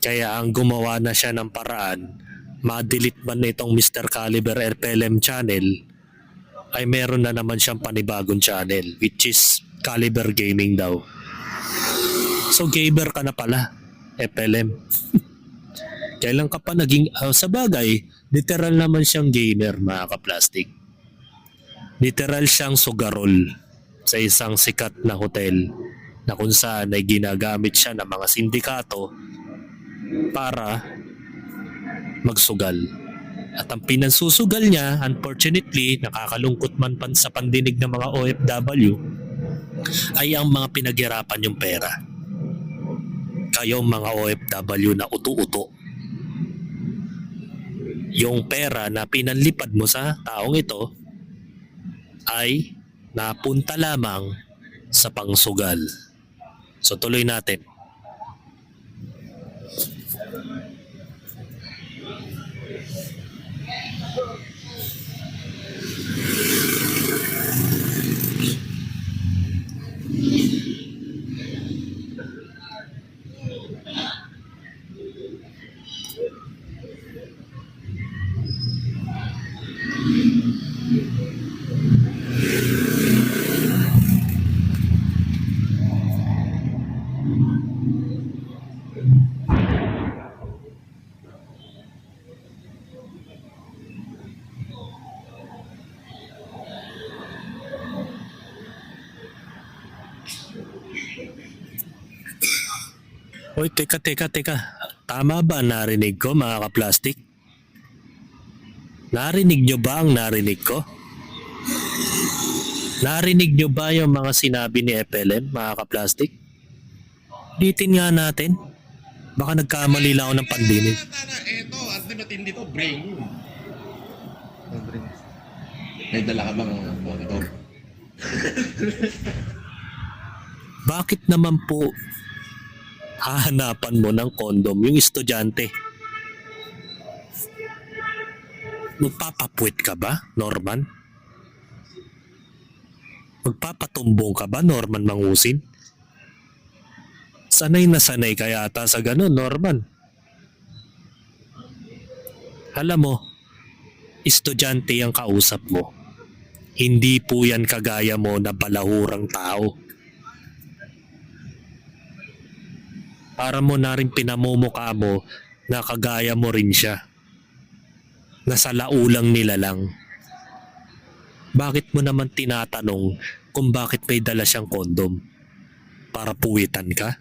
Kaya ang gumawa na siya ng paraan, ma-delete man na itong Mr. Caliber FLM channel, ay meron na naman siyang panibagong channel, which is Caliber Gaming daw. So gamer ka na pala, FLM. Kailan ka pa naging, sa bagay, literal naman siyang gamer, mga kaplastik. Literal siyang sugarol sa isang sikat na hotel na kung saan ay ginagamit siya ng mga sindikato para magsugal. At ang pinansusugal niya, unfortunately, nakakalungkot man pan sa pandinig ng mga OFW, ay ang mga pinaghirapan yung pera. Kayong mga OFW na uto-uto. Yung pera na pinanlipad mo sa taong ito ay napunta lamang sa pangsugal. So tuloy natin. Hoy, teka. Tama ba narinig ko, mga kaplastik? Narinig nyo ba ang narinig ko? Narinig nyo ba yung mga sinabi ni FLM, mga kaplastik? Ulitin nga natin. Baka nagkamali lang ako ng pandinig. Eto, at matindi to, brain. May dala ka bang monitor? Bakit naman po hahanapan mo ng kondom yung estudyante? Magpapapuwit ka ba, Norman? Magpapatumbong ka ba, Norman Mangusin? Sanay na sanay ka yata sa ganun, Norman. Alam mo, estudyante ang kausap mo. Hindi po yan kagaya mo na balahurang tao. Para mo na rin pinamumukha mo na kagaya mo rin siya. Nasa laulang nila lang. Bakit mo naman tinatanong kung bakit may dala siyang kondom? Para puwitan ka?